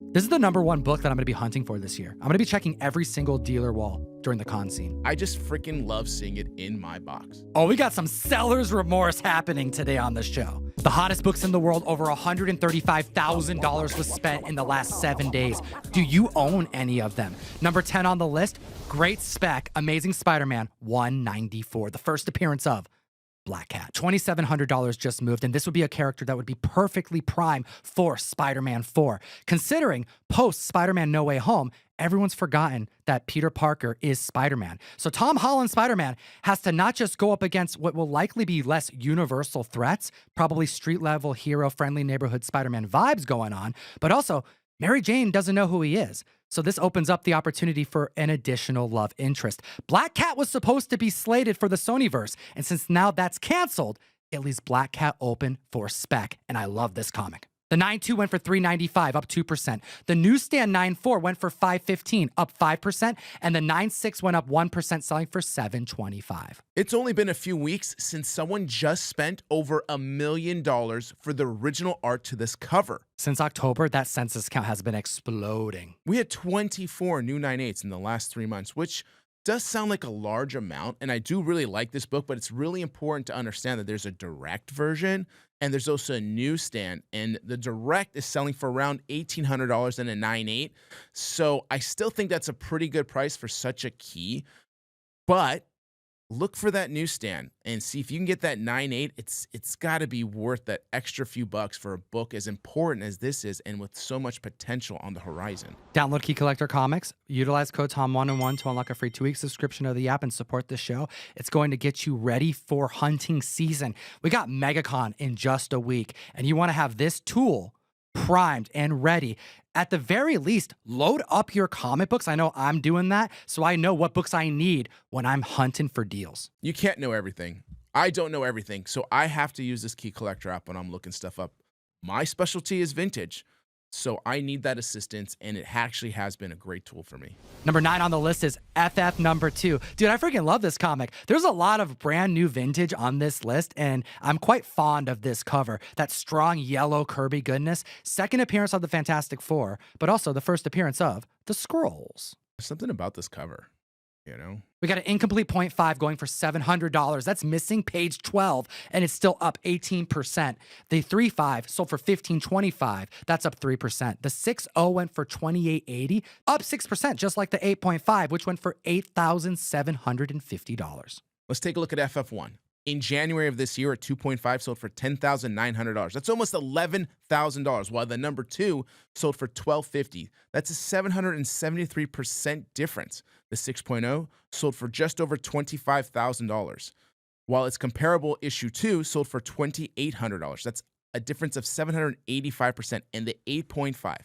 This is the #1 book that I'm going to be hunting for this year. I'm going to be checking every single dealer wall during the con scene. I just freaking love seeing it in my box. Oh, we got some seller's remorse happening today on the show. The hottest books in the world, over $135,000 was spent in the last 7 days. Do you own any of them? Number 10 on the list, great spec, Amazing Spider-Man, $194, the first appearance of Black Cat. $2,700 just moved, and this would be a character that would be perfectly prime for Spider-Man 4. Considering post Spider-Man No Way Home, everyone's forgotten that Peter Parker is Spider-Man. So Tom Holland's Spider-Man has to not just go up against what will likely be less universal threats, probably street-level, hero-friendly neighborhood Spider-Man vibes going on, but also Mary Jane doesn't know who he is. So this opens up the opportunity for an additional love interest. Black Cat was supposed to be slated for the Sonyverse, and since now that's canceled, it leaves Black Cat open for spec, and I love this comic. The 9.2 went for $395, up 2%. The newsstand 9.4 went for $515, up 5%, and the 9.6 went up 1%, selling for $725. It's only been a few weeks since someone just spent over $1 million for the original art to this cover. Since October, that census count has been exploding. We had 24 new 9.8s in the last 3 months, which does sound like a large amount, and I do really like this book, but it's really important to understand that there's a direct version and there's also a newsstand, and the direct is selling for around $1,800 in a 9.8. So I still think that's a pretty good price for such a key, but look for that newsstand and see if you can get that 9.8. It's got to be worth that extra few bucks for a book as important as this is and with so much potential on the horizon. Download Key Collector Comics. Utilize code TOM101 to unlock a free 2-week subscription of the app and support the show. It's going to get you ready for hunting season. We got MegaCon in just a week, and you want to have this tool primed and ready. At the very least, load up your comic books. I know I'm doing that, so I know what books I need when I'm hunting for deals. You can't know everything. I don't know everything, so I have to use this Key Collector app when I'm looking stuff up. My specialty is vintage, so I need that assistance, and it actually has been a great tool for me. Number 9 on the list is FF number 2. Dude, I freaking love this comic. There's a lot of brand new vintage on this list, and I'm quite fond of this cover. That strong yellow Kirby goodness. Second appearance of the Fantastic Four, but also the first appearance of the Skrulls. There's something about this cover, you know? We got an incomplete 0.5 going for $700. That's missing page 12, and it's still up 18%. The 3.5 sold for $15.25. That's up 3%. The 6.0 went for $28.80, up 6%, just like the 8.5, which went for $8,750. Let's take a look at FF1. In January of this year, a 2.5 sold for $10,900. That's almost $11,000, while the number 2 sold for $12.50. That's a 773% difference. The 6.0 sold for just over $25,000, while its comparable issue 2 sold for $2,800. That's a difference of 785%. And the 8.5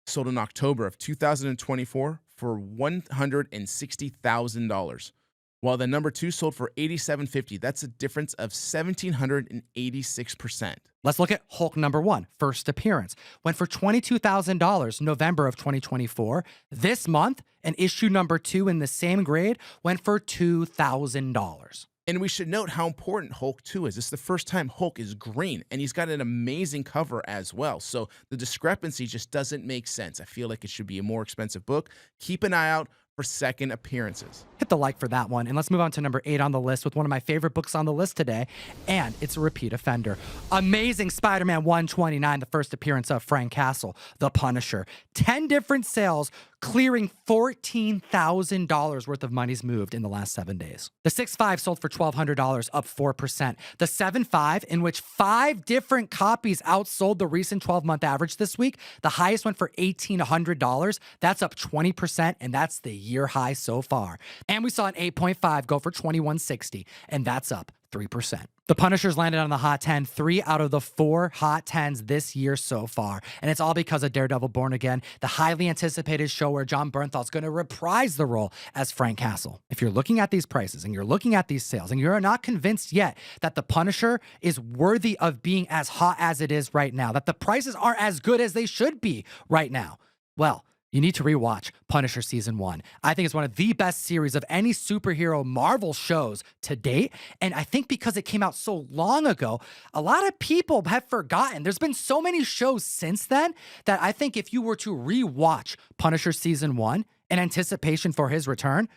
sold in October of 2024 for $160,000. While the number 2 sold for $87.50. That's a difference of 1,786%. Let's look at Hulk number 1, first appearance. Went for $22,000 November of 2024. This month, an issue number 2 in the same grade went for $2,000. And we should note how important Hulk 2 is. This is the first time Hulk is green, and he's got an amazing cover as well. So the discrepancy just doesn't make sense. I feel like it should be a more expensive book. Keep an eye out for second appearances. Hit the like for that one. And let's move on to number 8 on the list with one of my favorite books on the list today. And it's a repeat offender. Amazing Spider-Man 129, the first appearance of Frank Castle, the Punisher. 10 different sales, clearing $14,000 worth of monies moved in the last 7 days. The 6.5 sold for $1,200, up 4%. The 7.5, in which 5 different copies outsold the recent 12-month average this week, the highest went for $1,800. That's up 20%, and that's the year high so far. And we saw an 8.5 go for $2,160, and that's up 3%. The Punishers landed on the Hot 10, 3 out of the 4 Hot 10s this year so far. And it's all because of Daredevil Born Again, the highly anticipated show where John Bernthal's going to reprise the role as Frank Castle. If you're looking at these prices and you're looking at these sales and you're not convinced yet that the Punisher is worthy of being as hot as it is right now, that the prices are as good as they should be right now, well, you need to rewatch Punisher Season 1. I think it's one of the best series of any superhero Marvel shows to date. And I think because it came out so long ago, a lot of people have forgotten. There's been so many shows since then that I think if you were to rewatch Punisher Season 1 in anticipation for his return,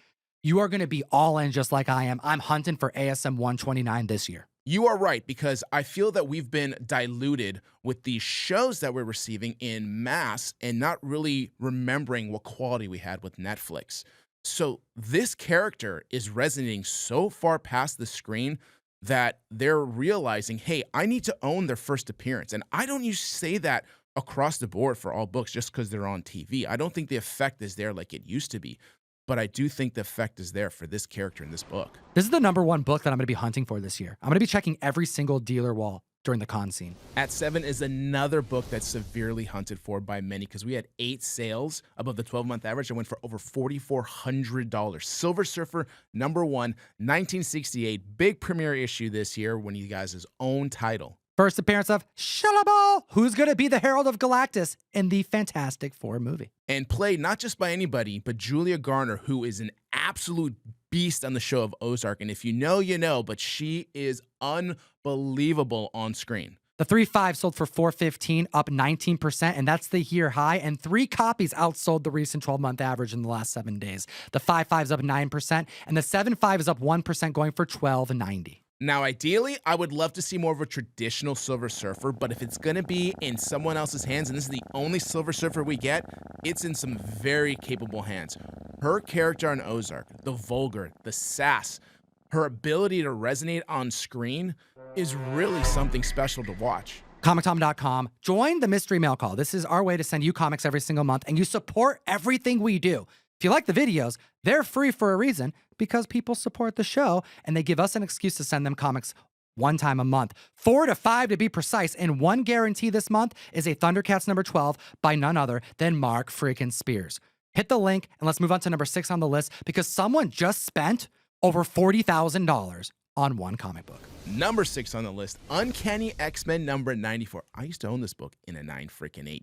you are going to be all in just like I am. I'm hunting for ASM 129 this year. You are right, because I feel that we've been diluted with these shows that we're receiving in mass and not really remembering what quality we had with Netflix. So this character is resonating so far past the screen that they're realizing, hey, I need to own their first appearance. And I don't usually say that across the board for all books just because they're on TV. I don't think the effect is there like it used to be. But I do think the effect is there for this character in this book. This is the #1 book that I'm going to be hunting for this year. I'm going to be checking every single dealer wall during the con scene. At 7 is another book that's severely hunted for by many because we had 8 sales above the 12-month average that went for over $4,400. Silver Surfer, #1, 1968, big premiere issue this year when you guys' his own title. First appearance of Shatilov, who's going to be the Herald of Galactus in the Fantastic Four movie. And played not just by anybody, but Julia Garner, who is an absolute beast on the show of Ozark. And if you know, you know, but she is unbelievable on screen. The 3.5 sold for $415, up 19%, and that's the year high. And 3 copies outsold the recent 12-month average in the last 7 days. The 5.5 is up 9%, and the 7.5 is up 1%, going for $12.90. Now, ideally, I would love to see more of a traditional Silver Surfer, but if it's going to be in someone else's hands, and this is the only Silver Surfer we get, it's in some very capable hands. Her character on Ozark, the vulgar, the sass, her ability to resonate on screen is really something special to watch. ComicTom.com. Join the Mystery Mail Call. This is our way to send you comics every single month, and you support everything we do. If you like the videos, they're free for a reason, because people support the show and they give us an excuse to send them comics 1 time a month. 4 to 5 to be precise. And one guarantee this month is a Thundercats #12 by none other than Mark freaking Spears. Hit the link and let's move on to #6 on the list, because someone just spent over $40,000 on one comic book. #6 on the list, Uncanny X-Men #94. I used to own this book in a 9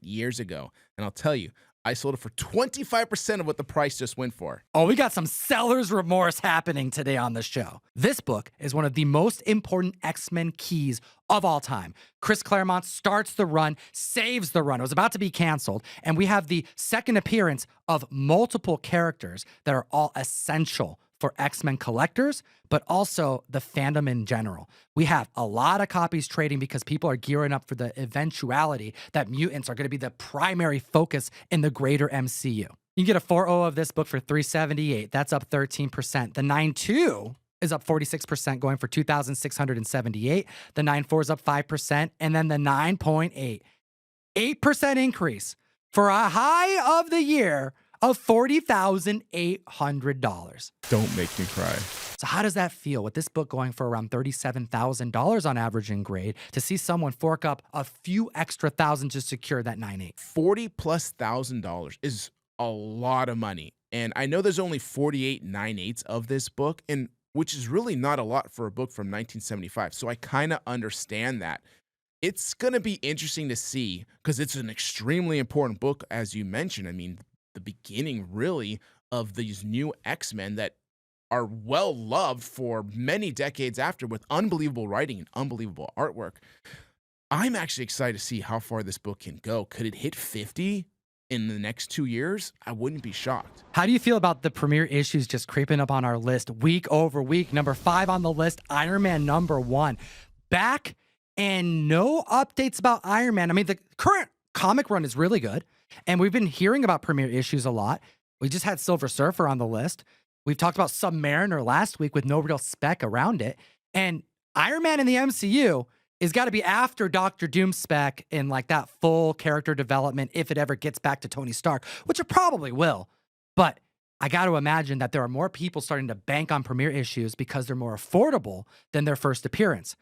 years ago. And I'll tell you, I sold it for 25% of what the price just went for. Oh, we got some seller's remorse happening today on the show. This book is one of the most important X-Men keys of all time. Chris Claremont starts the run, saves the run. It was about to be canceled. And we have the second appearance of multiple characters that are all essential for X-Men collectors, but also the fandom in general. We have a lot of copies trading because people are gearing up for the eventuality that mutants are going to be the primary focus in the greater MCU. You can get a 4.0 of this book for $378. That's up 13%. The 9.2 is up 46%, going for $2,678. The 9.4 is up 5%. And then the 9.8, 8% increase for a high of the year of $40,800. Don't make me cry. So how does that feel with this book going for around $37,000 on average in grade, to see someone fork up a few extra thousand to secure that 9.8? $40,000+ is a lot of money. And I know there's only 48 9/8 of this book, and which is really not a lot for a book from 1975. So I kind of understand that. It's going to be interesting to see, because it's an extremely important book, as you mentioned. I mean, the beginning really of these new X-Men that are well loved for many decades after, with unbelievable writing and unbelievable artwork. I'm actually excited to see how far this book can go. Could it hit 50 in the next 2 years? I wouldn't be shocked. How do you feel about the premiere issues just creeping up on our list week over week? #5 on the list, Iron Man #1. Back, and no updates about Iron Man. I mean, the current comic run is really good, and we've been hearing about premiere issues a lot. We just had Silver Surfer on the list. We've talked about Submariner last week with no real spec around it. And Iron Man in the MCU is got to be after Doctor Doom spec in like that full character development, if it ever gets back to Tony Stark, which it probably will. But I got to imagine that there are more people starting to bank on premiere issues because they're more affordable than their first appearance.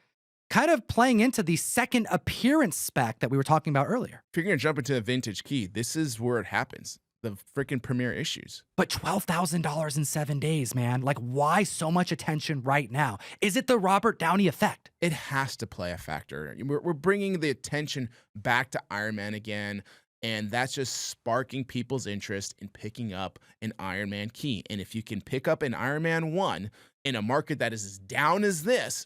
Kind of playing into the second appearance spec that we were talking about earlier. If you're going to jump into the vintage key, this is where it happens. The freaking premiere issues. But $12,000 in 7 days, man. Like, why so much attention right now? Is it the Robert Downey effect? It has to play a factor. We're bringing the attention back to Iron Man again. And that's just sparking people's interest in picking up an Iron Man key. And if you can pick up an Iron Man 1 in a market that is as down as this,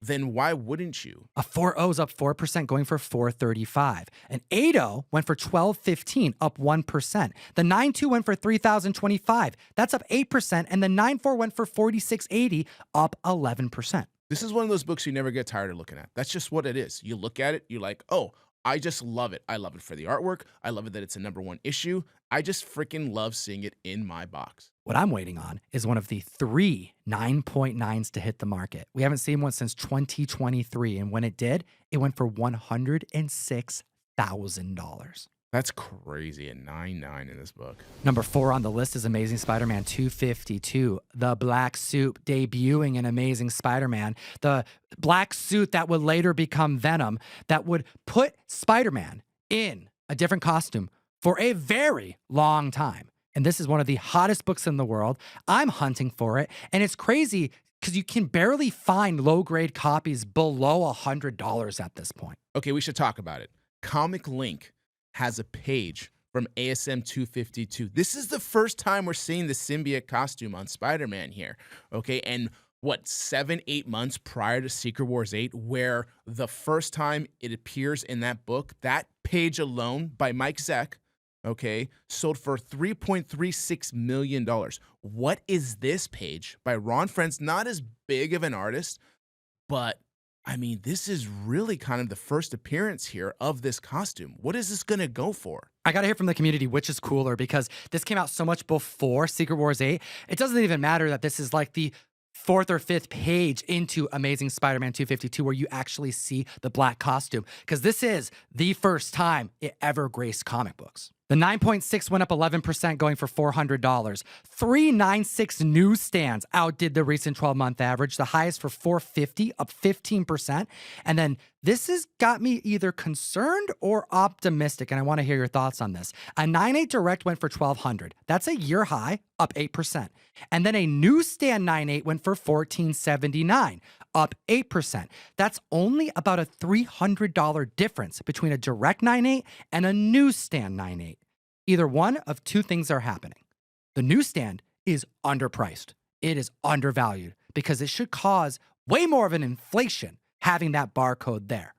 then why wouldn't you? A 4.0's up 4%, going for 435. An 8.0 went for 1215, up 1%. The 9.2 went for 3025, that's up 8%. And the 9.4 went for 4680, up 11%. This is one of those books you never get tired of looking at. That's just what it is. You look at it, you're like, oh, I just love it. I love it for the artwork. I love it that it's a #1 issue. I just freaking love seeing it in my box. What I'm waiting on is one of the 3 9.9s to hit the market. We haven't seen one since 2023. And when it did, it went for $106,000. That's crazy. A 9.9 in this book. Number 4 on the list is Amazing Spider-Man 252, the black suit debuting in Amazing Spider-Man, the black suit that would later become Venom, that would put Spider-Man in a different costume for a very long time. And this is one of the hottest books in the world. I'm hunting for it. And it's crazy because you can barely find low-grade copies below $100 at this point. Okay, we should talk about it. Comic Link has a page from ASM 252. This is the first time we're seeing the symbiote costume on Spider-Man here. Okay, and what, 7-8 months prior to Secret Wars 8, where the first time it appears in that book, that page alone by Mike Zeck, okay, sold for $3.36 million. What is this page by Ron Frenz? Not as big of an artist, but I mean, this is really kind of the first appearance here of this costume. What is this going to go for? I got to hear from the community which is cooler, because this came out so much before Secret Wars 8. It doesn't even matter that this is like the 4th or 5th page into Amazing Spider-Man 252 where you actually see the black costume, because this is the first time it ever graced comic books. The 9.6 went up 11%, going for $400. 396 newsstands outdid the recent 12-month average, the highest for 450, up 15%. And then this has got me either concerned or optimistic, and I want to hear your thoughts on this. A 9.8 direct went for $1,200. That's a year high, up 8%. And then a newsstand 9.8 went for $1,479, up 8%. That's only about a $300 difference between a direct 9.8 and a newsstand 9.8. Either one of two things are happening. The newsstand is underpriced. It is undervalued because it should cause way more of an inflation having that barcode there.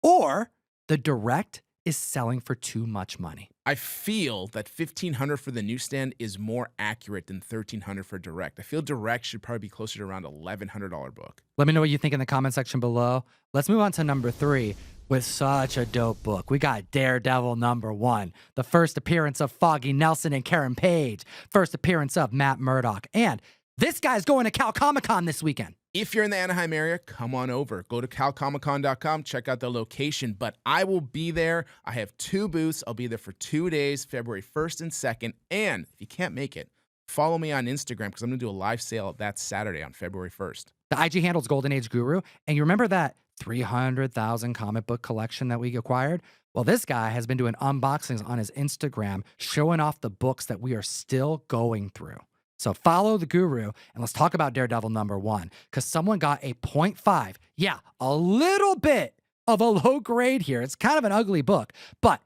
Or the direct is selling for too much money. I feel that $1,500 for the newsstand is more accurate than $1,300 for direct. I feel direct should probably be closer to around $1,100 book. Let me know what you think in the comment section below. Let's move on to number 3 with such a dope book. We got Daredevil #1, the first appearance of Foggy Nelson and Karen Page, first appearance of Matt Murdock, and this guy's going to Cal Comic Con this weekend. If you're in the Anaheim area, come on over. Go to calcomiccon.com, check out the location. But I will be there. I have 2 booths. I'll be there for 2 days, February 1st and 2nd. And if you can't make it, follow me on Instagram because I'm going to do a live sale that Saturday on February 1st. The IG handle's Golden Age Guru. And you remember that 300,000 comic book collection that we acquired? Well, this guy has been doing unboxings on his Instagram, showing off the books that we are still going through. So follow the guru, and let's talk about Daredevil #1, because someone got a 0.5. Yeah, a little bit of a low grade here. It's kind of an ugly book, but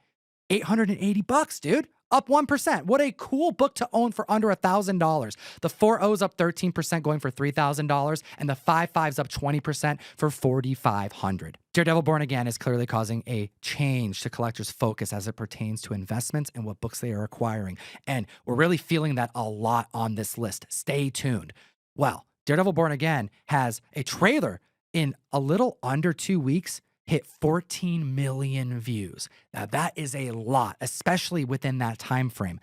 $880, dude. Up 1%. What a cool book to own for under $1,000. The 4.0's up 13%, going for $3,000, and the 5.5's up 20% for $4,500. Daredevil Born Again is clearly causing a change to collectors' focus as it pertains to investments and what books they are acquiring. And we're really feeling that a lot on this list. Stay tuned. Well, Daredevil Born Again has a trailer in a little under 2 weeks, hit 14 million views. Now that is a lot, especially within that time frame.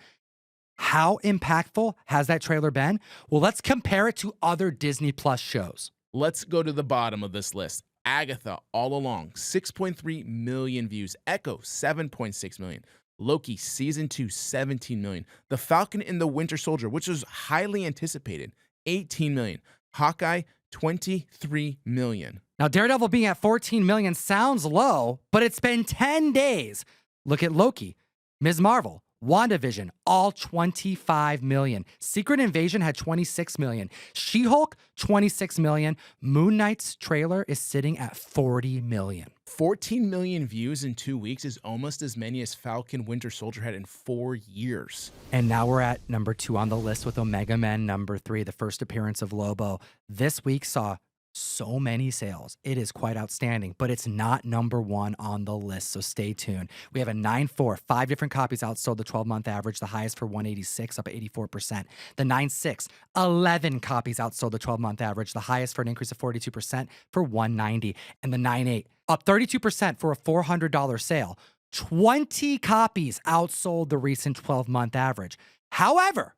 How impactful has that trailer been? Well, let's compare it to other Disney Plus shows. Let's go to the bottom of this list. Agatha, All Along, 6.3 million views. Echo, 7.6 million. Loki, Season 2, 17 million. The Falcon and the Winter Soldier, which was highly anticipated, 18 million. Hawkeye, 23 million. Now, Daredevil being at 14 million sounds low, but it's been 10 days. Look at Loki. Ms. Marvel, WandaVision, all 25 million. Secret Invasion had 26 million. She-Hulk, 26 million. Moon Knight's trailer is sitting at 40 million. 14 million views in 2 weeks is almost as many as Falcon Winter Soldier had in 4 years. And now we're at number 2 on the list with Omega Men number 3, the first appearance of Lobo. This week saw so many sales. It is quite outstanding, but it's not number 1 on the list, so stay tuned. We have a 9.4, 5 different copies outsold the 12-month average, the highest for 186, up 84%. The 9.6, 11 copies outsold the 12-month average, the highest for an increase of 42% for 190. And the 9.8, up 32% for a $400 sale. 20 copies outsold the recent 12-month average. However,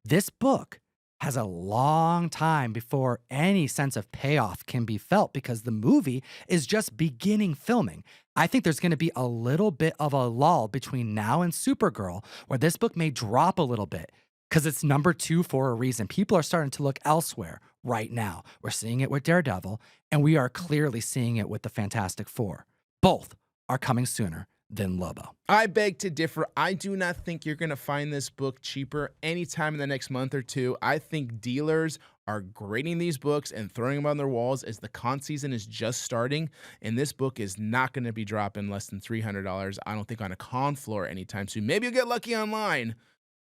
this book has a long time before any sense of payoff can be felt because the movie is just beginning filming. I think there's going to be a little bit of a lull between now and Supergirl where this book may drop a little bit because it's number 2 for a reason. People are starting to look elsewhere right now. We're seeing it with Daredevil, and we are clearly seeing it with the Fantastic Four. Both are coming sooner than Lobo. I beg to differ. I do not think you're going to find this book cheaper anytime in the next month or two. I think dealers are grading these books and throwing them on their walls as the con season is just starting, and this book is not going to be dropping less than $300, I don't think, on a con floor anytime soon. Maybe you'll get lucky online,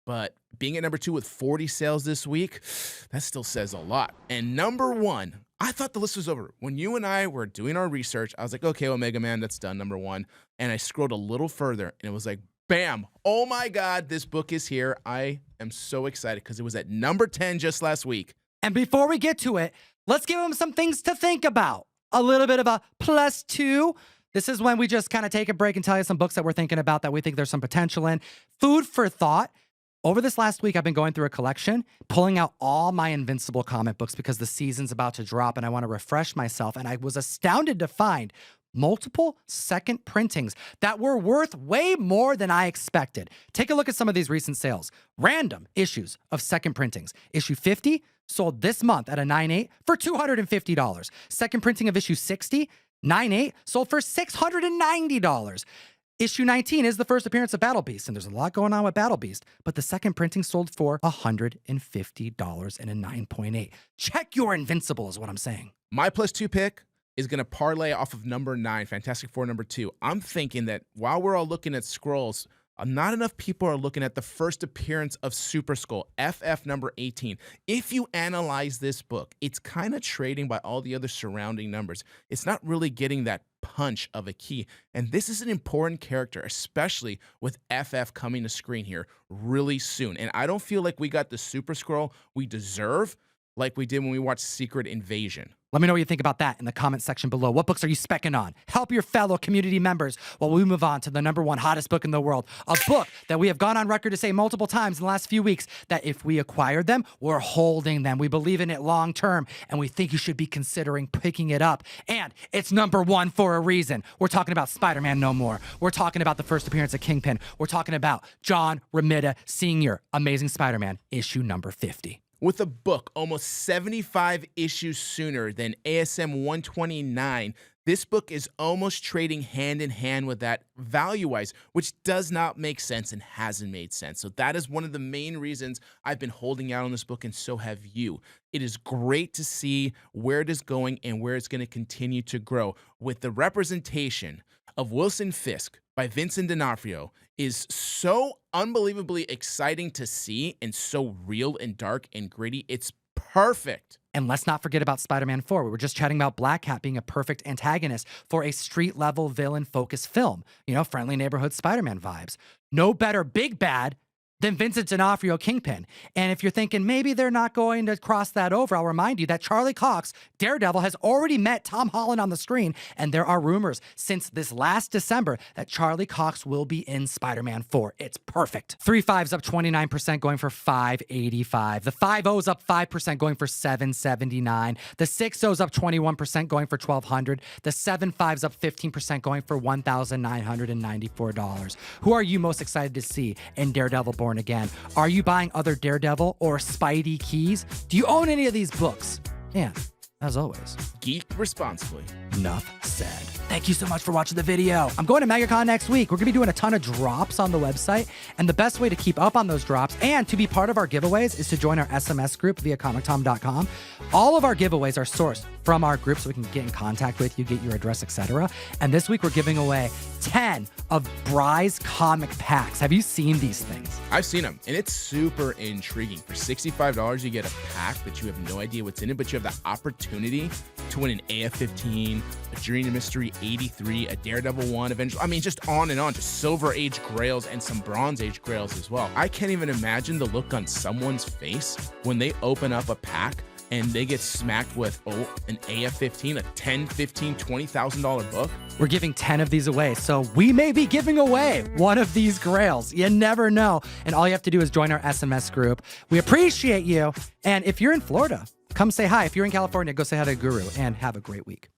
but being at number 2 with 40 sales this week, that still says a lot. And number 1, I thought the list was over. When you and I were doing our research, I was like, okay, Omega Man, that's done, number 1. And I scrolled a little further, and it was like, bam, oh my God, this book is here. I am so excited because it was at number 10 just last week. And before we get to it, let's give them some things to think about. A little bit of a +2. This is when we just kind of take a break and tell you some books that we're thinking about that we think there's some potential in. Food for thought. Over this last week, I've been going through a collection, pulling out all my Invincible comic books because the season's about to drop and I want to refresh myself. And I was astounded to find multiple second printings that were worth way more than I expected. Take a look at some of these recent sales. Random issues of second printings. Issue 50 sold this month at a 9.8 for $250. Second printing of issue 60, 9.8 sold for $690. Issue 19 is the first appearance of Battle Beast, and there's a lot going on with Battle Beast, but the second printing sold for $150 and a 9.8. Check your Invincible is what I'm saying. My +2 pick is going to parlay off of number 9, Fantastic Four number 2. I'm thinking that while we're all looking at scrolls, not enough people are looking at the first appearance of Super Skull, FF number 18. If you analyze this book, it's kind of trading by all the other surrounding numbers. It's not really getting that punch of a key. And this is an important character, especially with FF coming to screen here really soon. And I don't feel like we got the Super Scroll we deserve like we did when we watched Secret Invasion. Let me know what you think about that in the comment section below. What books are you specking on? Help your fellow community members while we move on to the number 1 hottest book in the world. A book that we have gone on record to say multiple times in the last few weeks that if we acquire them, we're holding them. We believe in it long term, and we think you should be considering picking it up. And it's number 1 for a reason. We're talking about Spider-Man No More. We're talking about the first appearance of Kingpin. We're talking about John Romita Sr., Amazing Spider-Man, issue number 50. With a book almost 75 issues sooner than ASM 129, this book is almost trading hand in hand with that value-wise, which does not make sense and hasn't made sense. So that is one of the main reasons I've been holding out on this book, and so have you. It is great to see where it is going and where it's going to continue to grow. With the representation of Wilson Fisk by Vincent D'Onofrio is so unbelievably exciting to see and so real and dark and gritty. It's perfect. And let's not forget about Spider-Man 4. We were just chatting about Black Cat being a perfect antagonist for a street-level villain-focused film. You know, friendly neighborhood Spider-Man vibes. No better big bad than Vincent D'Onofrio Kingpin. And if you're thinking maybe they're not going to cross that over, I'll remind you that Charlie Cox, Daredevil, has already met Tom Holland on the screen, and there are rumors since this last December that Charlie Cox will be in Spider-Man 4. It's perfect. 3 5's up 29%, going for $585. The 5-0's up 5%, going for $779. The 6-0's up 21%, going for $1,200. The 7-5's up 15%, going for $1,994. Who are you most excited to see in Daredevil Born Again? Are you buying other Daredevil or Spidey keys? Do you own any of these books? And as always, geek responsibly. Enough said. Thank you so much for watching the video. I'm going to MegaCon next week. We're going to be doing a ton of drops on the website. And the best way to keep up on those drops and to be part of our giveaways is to join our SMS group via comictom.com. All of our giveaways are sourced from our group so we can get in contact with you, get your address, etc. And this week we're giving away 10 of Bry's comic packs. Have you seen these things? I've seen them, and it's super intriguing. For $65, you get a pack that you have no idea what's in it, but you have the opportunity to win an AF-15, a Journey Mystery 83, a Daredevil 1, eventually. I mean, just on and on, just Silver Age Grails and some Bronze Age Grails as well. I can't even imagine the look on someone's face when they open up a pack and they get smacked with, an AF-15, a $10, $15, $20,000 book. We're giving 10 of these away, so we may be giving away one of these grails. You never know. And all you have to do is join our SMS group. We appreciate you. And if you're in Florida, come say hi. If you're in California, go say hi to Guru and have a great week.